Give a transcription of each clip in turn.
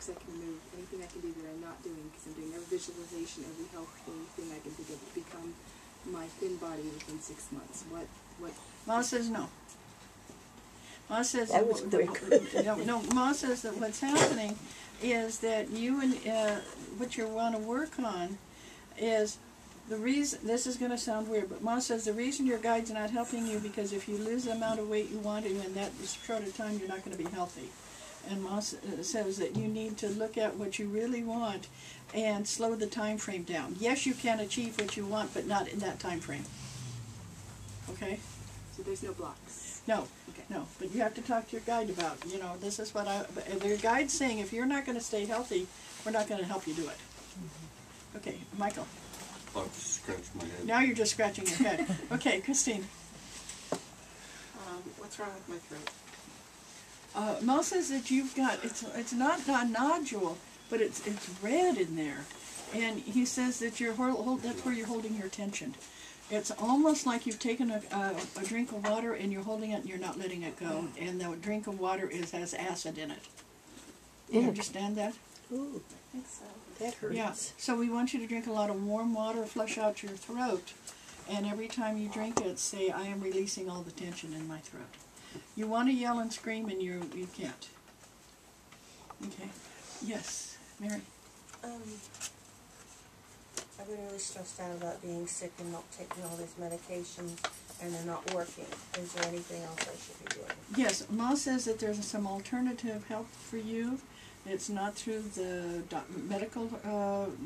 blocks I can move, anything I can do that I'm not doing, because I'm doing every visualization, every healthy thing I can think of to become my thin body within 6 months. What? Ma says no. Ma says that was quick. no. Ma says that what's happening is that you and what you want to work on is the reason. This is going to sound weird, but Ma says the reason your guide's not helping you because if you lose the amount of weight you want in that short of time, you're not going to be healthy. And Ma says that you need to look at what you really want and slow the time frame down. Yes, you can achieve what you want, but not in that time frame. Okay? So there's no blocks? No. Okay. No. But you have to talk to your guide about, you know, this is what your guide's saying, if you're not going to stay healthy, we're not going to help you do it. Okay, Michael. I'll scratch my head. Now you're just scratching your head. Okay, Christine. What's wrong with my throat? Mel says that you've got, it's not a nodule, but it's red in there. And he says that that's where you're holding your tension. It's almost like you've taken a drink of water and you're holding it and you're not letting it go. And the drink of water has acid in it. Do you understand that? Ooh, I think so. that hurts. Yeah. So we want you to drink a lot of warm water, flush out your throat. And every time you drink it, say, I am releasing all the tension in my throat. You want to yell and scream and you can't. Okay. Yes, Mary. I've been really stressed out about being sick and not taking all these medications and they're not working. Is there anything else I should be doing? Yes, Ma says that there's some alternative help for you. It's not through the medical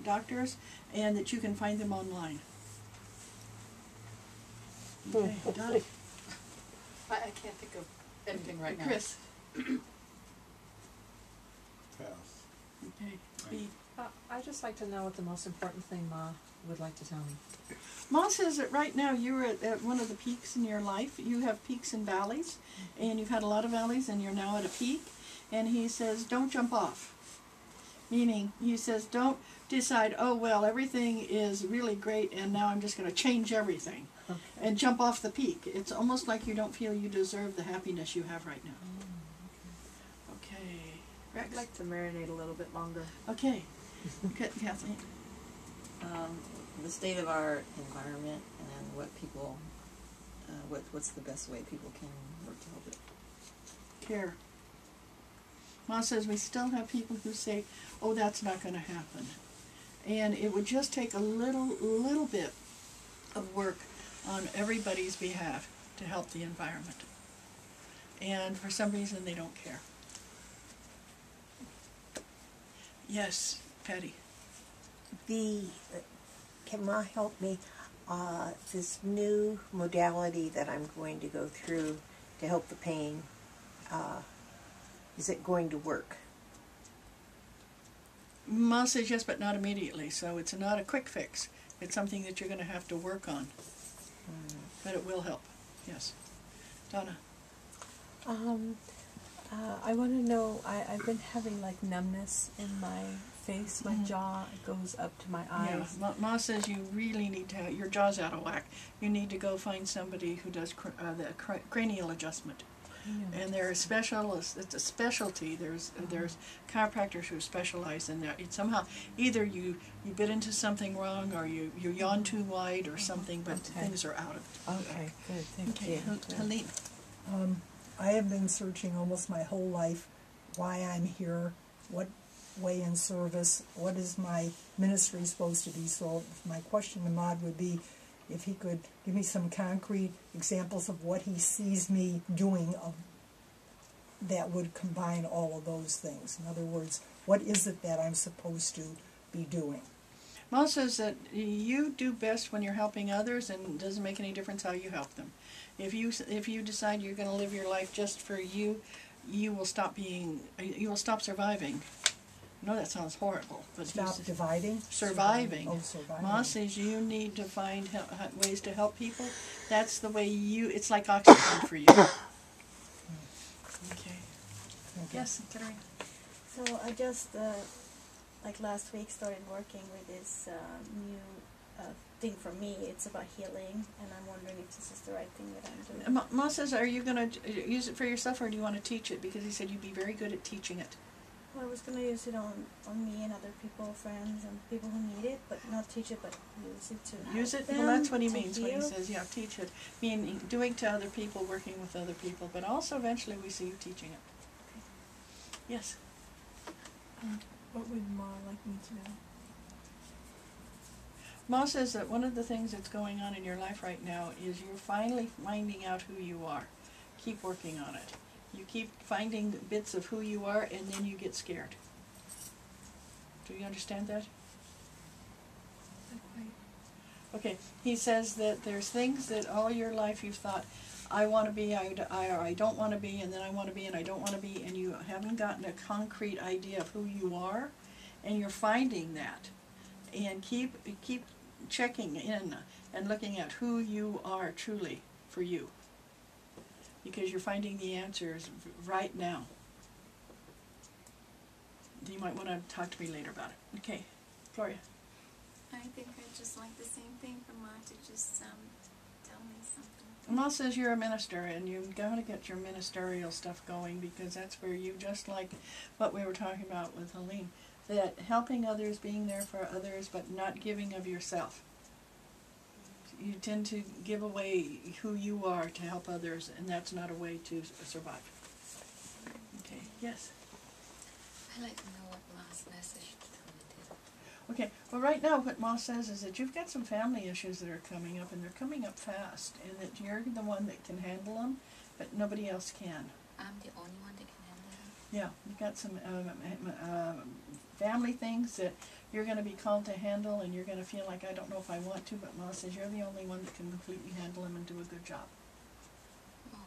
doctors, and that you can find them online. Okay, Dottie. I can't think of anything right now. Chris. Pass. Okay. B. I'd just like to know what the most important thing Ma would like to tell me. Ma says that right now you're at one of the peaks in your life. You have peaks and valleys, and you've had a lot of valleys, and you're now at a peak. And he says, don't jump off. Meaning, he says, don't decide, oh, well, everything is really great, and now I'm just going to change everything. Okay. And jump off the peak. It's almost like you don't feel you deserve the happiness you have right now. Okay. Rex? I'd like to marinate a little bit longer. Okay. Kathleen? The state of our environment and what people, what's the best way people can work to help it. Care. Ma says we still have people who say, oh, that's not going to happen. And it would just take a little bit of work on everybody's behalf to help the environment. And for some reason they don't care. Yes, Patty. Can Ma help me? This new modality that I'm going to go through to help the pain, is it going to work? Ma says yes, but not immediately. So it's not a quick fix. It's something that you're going to have to work on. But it will help. Yes. Donna. I want to know, I've been having like numbness in my face, my jaw, it goes up to my eyes. Yeah, Ma says you really need to, your jaw's out of whack. You need to go find somebody who does the cranial adjustment. And there are specialists, it's a specialty, there's chiropractors who specialize in that. It's somehow, either you bit into something wrong or you yawn too wide or something, but things are out of it. Okay, good, thank you. Helene. I have been searching almost my whole life why I'm here, what way in service, what is my ministry supposed to be. So my question to Maud would be if he could give me some concrete examples of what he sees me doing that would combine all of those things. In other words, what is it that I'm supposed to be doing? Ma says that you do best when you're helping others, and it doesn't make any difference how you help them. If you decide you're going to live your life just for you, you will stop surviving. I know that sounds horrible, but stop dividing? Surviving. Oh, surviving. Ma says you need to find ways to help people. That's the way it's like oxygen for you. Okay. Yes, Katerina. So I just, like last week, started working with this new thing for me. It's about healing, and I'm wondering if this is the right thing that I'm doing. Ma says, are you going to use it for yourself, or do you want to teach it? Because he said you'd be very good at teaching it. Well, I was gonna use it on me and other people, friends, and people who need it, but not teach it, but use it to Use help it. them, Well, that's what he to means when he heal. says, yeah, teach it. Meaning doing to other people, working with other people, but also eventually we see you teaching it. Yes. What would Ma like me to know? Ma says that one of the things that's going on in your life right now is you're finally finding out who you are. Keep working on it. You keep finding bits of who you are, and then you get scared. Do you understand that? Not quite. Okay, he says that there's things that all your life you've thought, I want to be, I don't want to be, and then I want to be, and I don't want to be, and you haven't gotten a concrete idea of who you are, and you're finding that. And keep checking in and looking at who you are truly for you. Because you're finding the answers right now. You might want to talk to me later about it. Okay, Gloria. I think I'd just like the same thing for Ma to just tell me something. Ma says you're a minister and you've got to get your ministerial stuff going, because that's where you, just like what we were talking about with Helene, that helping others, being there for others, but not giving of yourself. You tend to give away who you are to help others, and that's not a way to survive. Okay, yes? I'd like to know what Ma's message to me. Okay, well right now what Ma says is that you've got some family issues that are coming up, and they're coming up fast, and that you're the one that can handle them, but nobody else can. I'm the only one that can handle them. Yeah, you've got some family things that you're going to be called to handle, and you're going to feel like, I don't know if I want to, but Ma says you're the only one that can completely handle them and do a good job. Oh.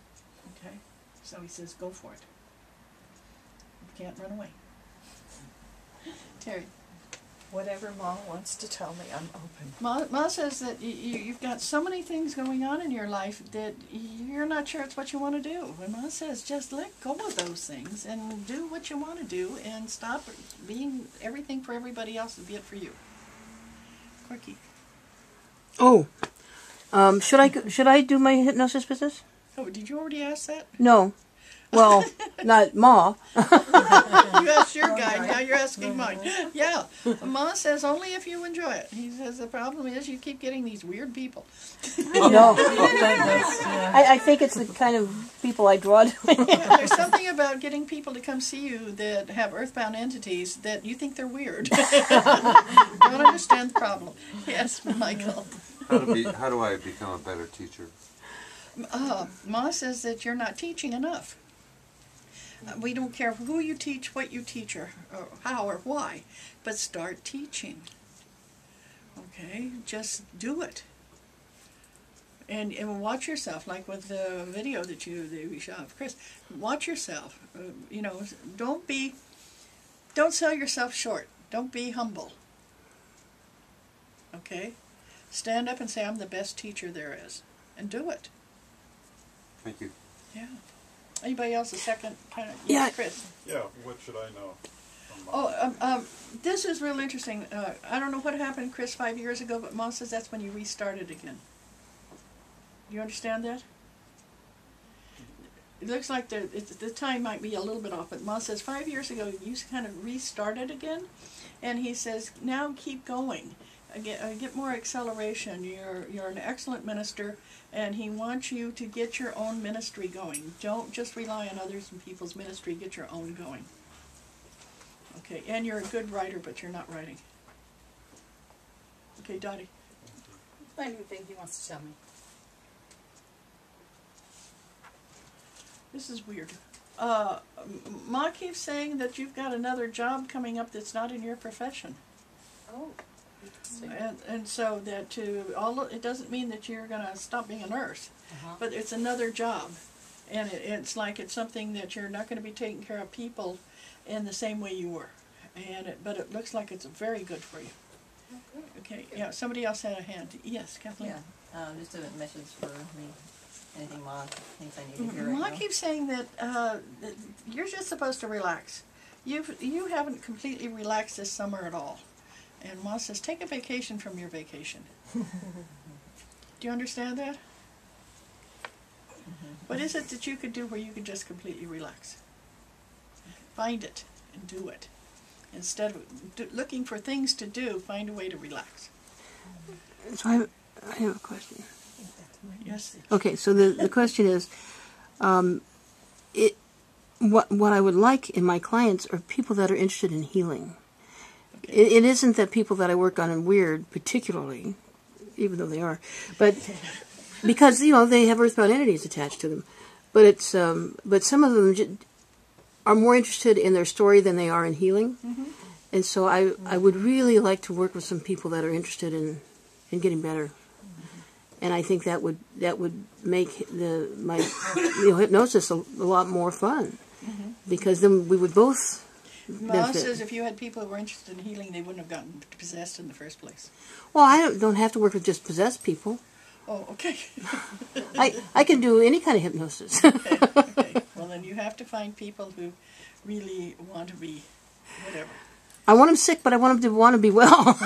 Okay? So he says, go for it. You can't run away. Terry. Whatever Ma wants to tell me, I'm open. Ma says that you've got so many things going on in your life that you're not sure it's what you want to do. And Ma says just let go of those things and do what you want to do, and stop being everything for everybody else and be it for you. Corky. Oh, should I do my hypnosis business? Oh, did you already ask that? No. Well, not Ma. You asked your guy, now you're asking mine. Yeah, Ma says only if you enjoy it. He says the problem is you keep getting these weird people. No. I think it's the kind of people I draw to. Yeah, there's something about getting people to come see you that have earthbound entities that you think they're weird. Don't understand the problem. Yes, Michael. How do I become a better teacher? Ma says that you're not teaching enough. We don't care who you teach, what you teach, or how or why, but start teaching. Okay, just do it. And watch yourself, like with the video that we shot of Chris. Watch yourself. You know, don't sell yourself short. Don't be humble. Okay, stand up and say, I'm the best teacher there is, and do it. Thank you. Yeah. Anybody else a second? Kind of, Yeah. yes, Chris. Yeah, what should I know? Oh, this is real interesting. I don't know what happened, Chris, 5 years ago, but Ma says that's when you restarted again. You understand that? It looks like the time might be a little bit off, but Ma says 5 years ago you kind of restarted again, and he says now keep going. Get more acceleration. You're an excellent minister, and he wants you to get your own ministry going. Don't just rely on others and people's ministry. Get your own going. Okay, and you're a good writer, but you're not writing. Okay, Dottie. I new thing he wants to tell me. This is weird. Ma keeps saying that you've got another job coming up that's not in your profession. Oh. And so that it doesn't mean that you're going to stop being a nurse, but it's another job, and it's like it's something that you're not going to be taking care of people in the same way you were, but it looks like it's very good for you. Okay, yeah. Somebody else had a hand. Yes, Kathleen. Yeah, just a message for me. Anything Ma thinks I need to hear right Ma now. keeps saying that you're just supposed to relax. You haven't completely relaxed this summer at all. And Ma says, take a vacation from your vacation. Do you understand that? What is it that you could do where you could just completely relax? Find it. and do it. Instead of looking for things to do, find a way to relax. So I have a question. Yes. Okay, so the question is, what I would like in my clients are people that are interested in healing. Okay. It isn't that people that I work on are weird, particularly, even though they are, but because they have earthbound entities attached to them. But it's but some of them are more interested in their story than they are in healing, and so I would really like to work with some people that are interested in getting better. And I think that would make my hypnosis a lot more fun, because then we would both Ma benefit. says if you had people who were interested in healing, they wouldn't have gotten possessed in the first place. Well, I don't have to work with just possessed people. Oh, okay. I can do any kind of hypnosis. Okay. Well, then you have to find people who really want to be whatever. I want them sick, but I want them to want to be well.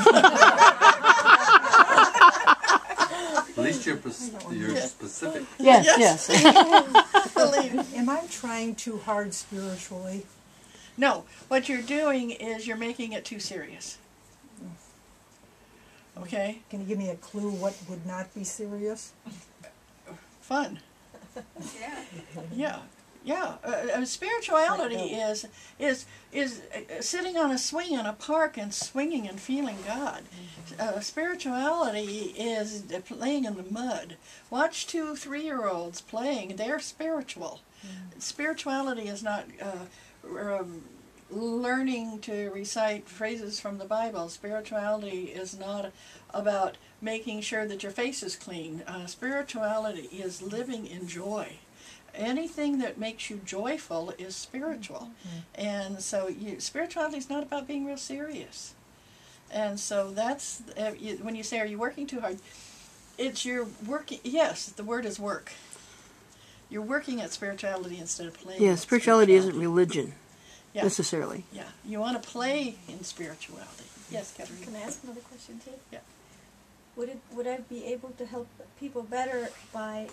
At least you're specific. Yes. Am I trying too hard spiritually? No, what you're doing is you're making it too serious. Okay? Can you give me a clue what would not be serious? Fun. Yeah. Spirituality is sitting on a swing in a park and swinging and feeling God. Spirituality is playing in the mud. Watch 2 3-year-olds playing; they're spiritual. Spirituality is not learning to recite phrases from the Bible. Spirituality is not about making sure that your face is clean. Spirituality is living in joy. Anything that makes you joyful is spiritual. And so spirituality is not about being real serious. And so that's, when you say, are you working too hard? It's you're working, yes, the word is work. You're working at spirituality instead of playing. Yeah, spirituality isn't religion, necessarily. Yeah, you want to play in spirituality. Yes, Catherine. Can I ask another question too? Yeah. Would I be able to help people better by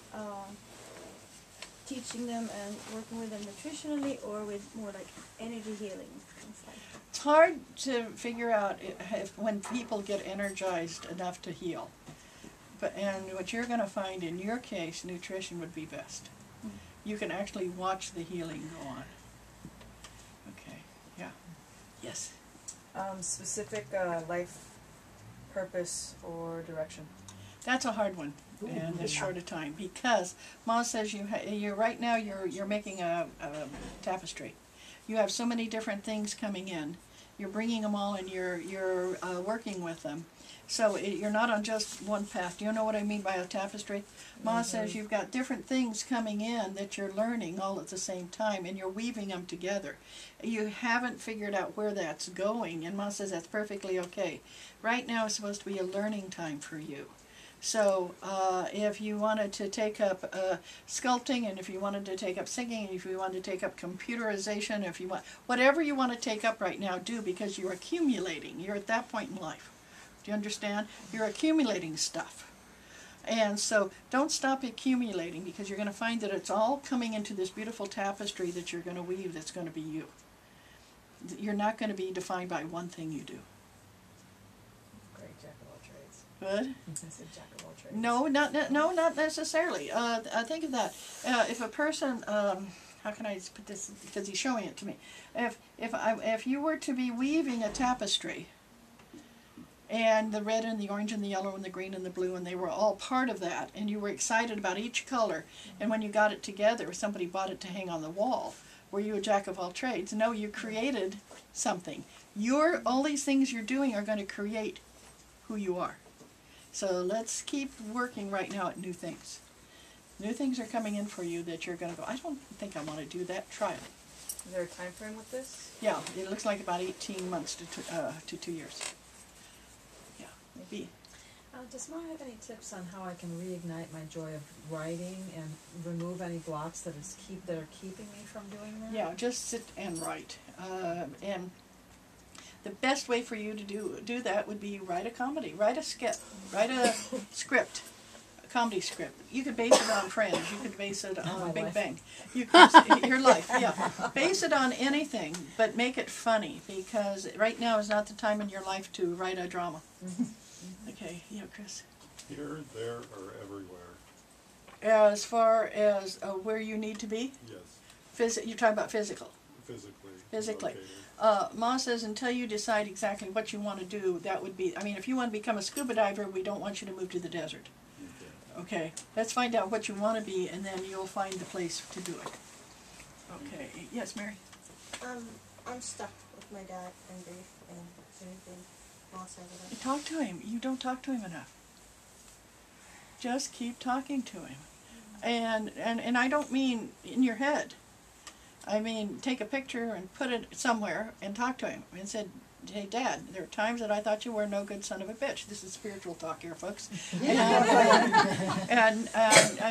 teaching them and working with them nutritionally, or with more like energy healing and stuff? It's hard to figure out when people get energized enough to heal. And what you're going to find in your case, nutrition would be best. You can actually watch the healing go on. Okay, yeah. Yes? Specific life purpose or direction. That's a hard one in this short a time, because Ma says you're right now you're making a tapestry. You have so many different things coming in. You're bringing them all, and you're working with them. So you're not on just one path. Do you know what I mean by a tapestry? Ma says you've got different things coming in that you're learning all at the same time, and you're weaving them together. You haven't figured out where that's going, and Ma says that's perfectly okay. Right now is supposed to be a learning time for you. So if you wanted to take up sculpting, and if you wanted to take up singing, and if you wanted to take up computerization, if you want, whatever you want to take up right now, do, because you're accumulating. You're at that point in life. Do you understand? You're accumulating stuff. And so don't stop accumulating, because you're going to find that it's all coming into this beautiful tapestry that you're going to weave that's going to be you. You're not going to be defined by one thing you do. Great, jack of all trades. Good? I said jack of all trades. No, not necessarily. Think of that. If a person, how can I put this, because he's showing it to me. If you were to be weaving a tapestry, and the red and the orange and the yellow and the green and the blue, and they were all part of that, and you were excited about each color, and when you got it together, somebody bought it to hang on the wall. Were you a jack of all trades? No, you created something. All these things you're doing are going to create who you are. So let's keep working right now at new things. New things are coming in for you that you're going to go, I don't think I want to do that. Try it. Is there a time frame with this? Yeah, it looks like about 18 months to 2 years. Maybe. Does Ma have any tips on how I can reignite my joy of writing and remove any blocks that are keeping me from doing that? Yeah, just sit and write. And the best way for you to do that would be write a comedy, write a skit, write a script, comedy script. You could base it on Friends. You could base it on Big Bang. You could, your life, yeah. Base it on anything, but make it funny, because right now is not the time in your life to write a drama. Okay, yeah, Chris. Here, there, or everywhere. As far as where you need to be? Yes. You're talking about physical. Physically. Ma says until you decide exactly what you want to do, that would be, I mean, if you want to become a scuba diver, we don't want you to move to the desert. Okay, let's find out what you want to be, and then you'll find the place to do it. Okay, yes, Mary? I'm stuck with my dad and grief and everything. Ma says about it. Talk to him. You don't talk to him enough. Just keep talking to him. And I don't mean in your head. I mean, take a picture and put it somewhere and talk to him and said, hey, Dad, there are times that I thought you were no good son of a bitch. This is spiritual talk here, folks. And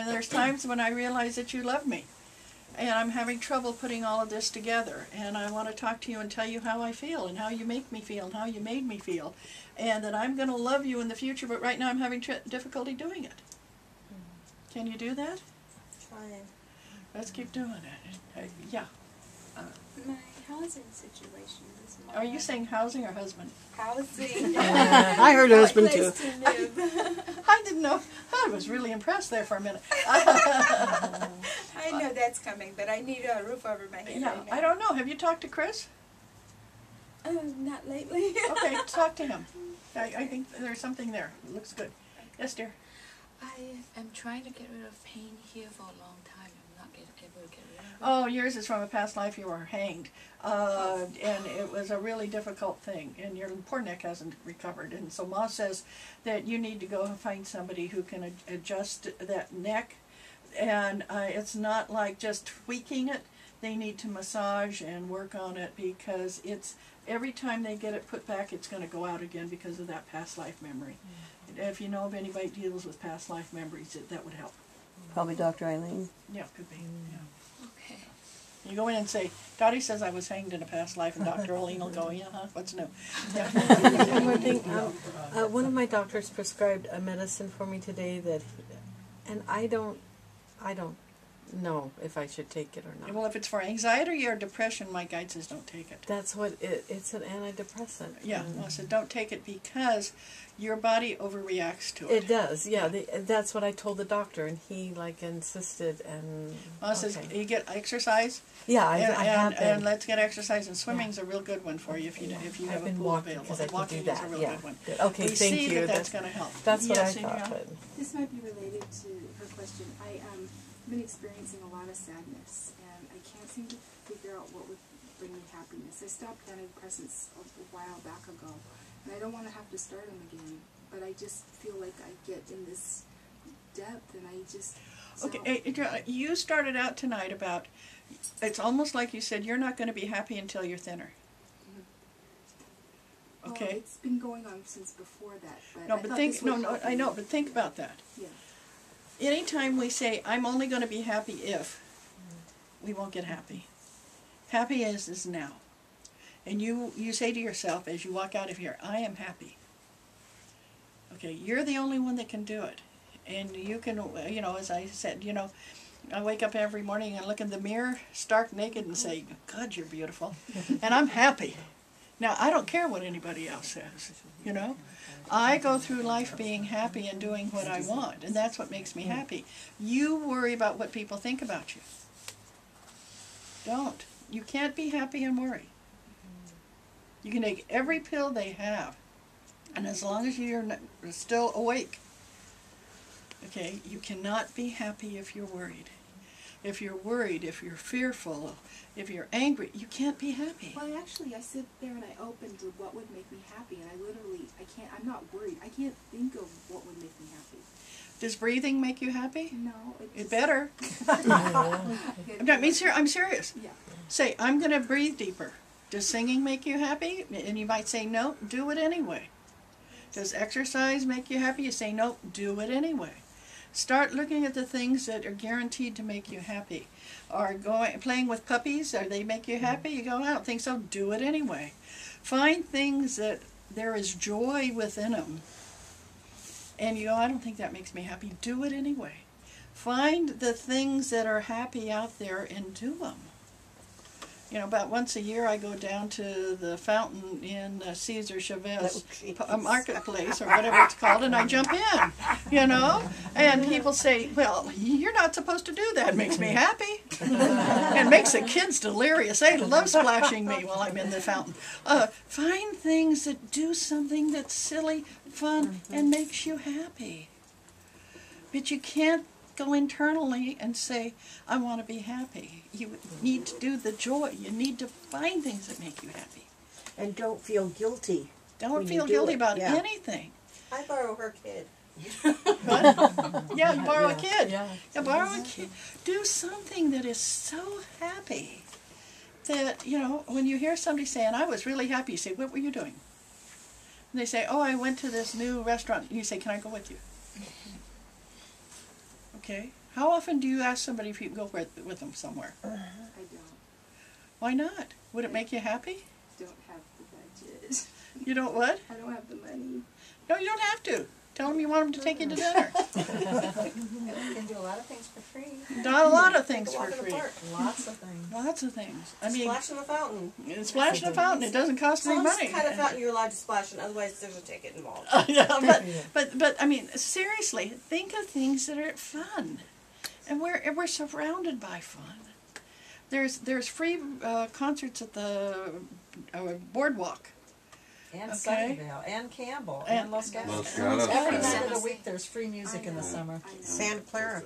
there's times when I realize that you love me. And I'm having trouble putting all of this together. And I want to talk to you and tell you how I feel and how you make me feel and how you made me feel. And that I'm going to love you in the future, but right now I'm having difficulty doing it. Can you do that? Trying. Let's keep doing it. Yeah. My housing situation is more. Are you saying housing or husband? Housing. I heard husband too. I didn't know. I was really impressed there for a minute. I know that's coming, but I need a roof over my head. Yeah, right now. I don't know. Have you talked to Chris? Not lately. Okay, talk to him. I think there's something there. It looks good. Yes, dear. I am trying to get rid of pain here for a long time. I'm not able to get rid of it. Oh, yours is from a past life. You were hanged. And it was a really difficult thing. And your poor neck hasn't recovered. And so Ma says that you need to go and find somebody who can adjust that neck. And it's not like just tweaking it. They need to massage and work on it, because it's every time they get it put back, it's going to go out again because of that past life memory. If you know of anybody who deals with past life memories, that would help. Probably Dr. Eileen. Yeah, could be. Yeah. Okay. You go in and say, Dottie says I was hanged in a past life, and Dr. Eileen will go, yeah, huh? What's new? Yeah. One more thing. One of my doctors prescribed a medicine for me today and I don't know if I should take it or not. Well, if it's for anxiety or depression, my guide says don't take it. That's what it's an antidepressant. Yeah, well, so don't take it because your body overreacts to it. It does, yeah. That's what I told the doctor, and he insisted. And says you get exercise. Yeah, I have been. And let's get exercise. And swimming's a real good one for you if you have a pool available. Walking is a real good one. Good. Okay, we thank see you. That's going to help. That's what I thought. But this might be related to her question. I've been experiencing a lot of sadness, and I can't seem to figure out what would bring me happiness. I stopped antidepressants a while back ago, and I don't want to have to start them again, but I just feel like I get in this depth, and I just... Okay, you started out tonight about, it's almost like you said, you're not going to be happy until you're thinner. Mm-hmm. Okay? Well, it's been going on since before that, but I know, but think about that. Yeah. Anytime we say, I'm only going to be happy if, we won't get happy. Happy is now. And you say to yourself as you walk out of here, I am happy. Okay, you're the only one that can do it. And you can, as I said, I wake up every morning and look in the mirror, stark naked, and say, God, you're beautiful. And I'm happy. Now, I don't care what anybody else says, I go through life being happy and doing what I want, and that's what makes me happy. You worry about what people think about you. Don't. You can't be happy and worry. You can take every pill they have, and as long as you're still awake, okay, you cannot be happy if you're worried. If you're worried, if you're fearful, if you're angry, you can't be happy. Well, actually, I sit there and I open to what would make me happy, and I'm not worried. I can't think of what would make me happy. Does breathing make you happy? No. It better. I'm serious. Yeah. Say, I'm going to breathe deeper. Does singing make you happy? And you might say, no, do it anyway. Does exercise make you happy? You say, no, do it anyway. Start looking at the things that are guaranteed to make you happy. Or playing with puppies, they make you happy? You go, I don't think so, do it anyway. Find things that there is joy within them, and you go, I don't think that makes me happy. Do it anyway. Find the things that are happy out there and do them. You know, about once a year I go down to the fountain in Cesar Chavez Marketplace, or whatever it's called, and I jump in, you know. And people say, well, you're not supposed to do that. It makes me happy. It makes the kids delirious. They love splashing me while I'm in the fountain. Find things that do something that's silly, fun, and makes you happy. But you can't go internally and say, I want to be happy. You need to do the joy. You need to find things that make you happy. And don't feel guilty. Don't feel guilty about anything. I borrow her kid. What? Yeah, borrow a kid. Yeah, borrow a kid. Do something that is so happy that, you know, when you hear somebody saying, I was really happy, you say, what were you doing? And they say, oh, I went to this new restaurant. And you say, can I go with you? Okay. How often do you ask somebody if you can go with them somewhere? I don't. Why not? Would it make you happy? Don't have the budget. You don't what? I don't have the money. No, you don't have to. Tell them you want them to take you to dinner. You can do a lot of things for free. Not a lot of things for Walk in the free. park. Lots of things. Lots of things. I mean, Splash in the fountain. Splash in the fountain. It doesn't cost any That's money. the kind of fountain you're allowed to splash in, otherwise there's a ticket involved. Yeah, but I mean, seriously, think of things that are fun, and we're surrounded by fun. There's free concerts at the boardwalk. And Okay. Sunnyvale, and Campbell, And and Los Gatos. Los Gatos. Every night of the week there's free music in the summer. Santa Clara.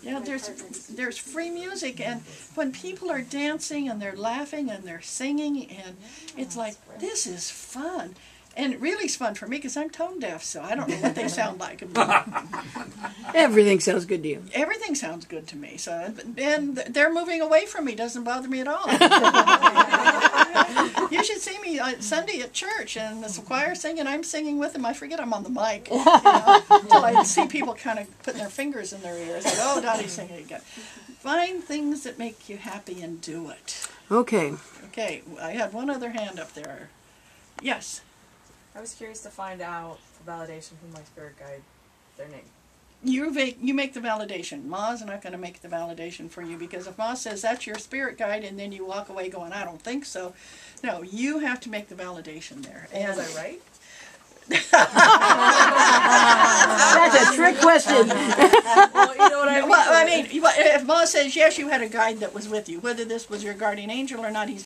Yeah, there's free music, and when people are dancing and they're laughing and they're singing, and it's like, this is fun. And it really is fun for me because I'm tone deaf, so I don't know what they sound like. Everything sounds good to you. Everything sounds good to me. So, and they're moving away from me. Doesn't bother me at all. You should see me on Sunday at church, and the choir singing. I'm singing with them. I forget I'm on the mic, you know, until I see people kind of putting their fingers in their ears. Like, oh, Dottie's singing again. Find things that make you happy and do it. Okay. Okay, I had one other hand up there. Yes. I was curious to find out the validation from my spirit guide, their name. You make the validation. Ma's not going to make the validation for you, because if Ma says that's your spirit guide and then you walk away going, I don't think so. No, you have to make the validation there. And was I right? That's a trick question. Well, you know what I mean? Well, I mean, if Ma says yes, you had a guide that was with you. Whether this was your guardian angel or not, he's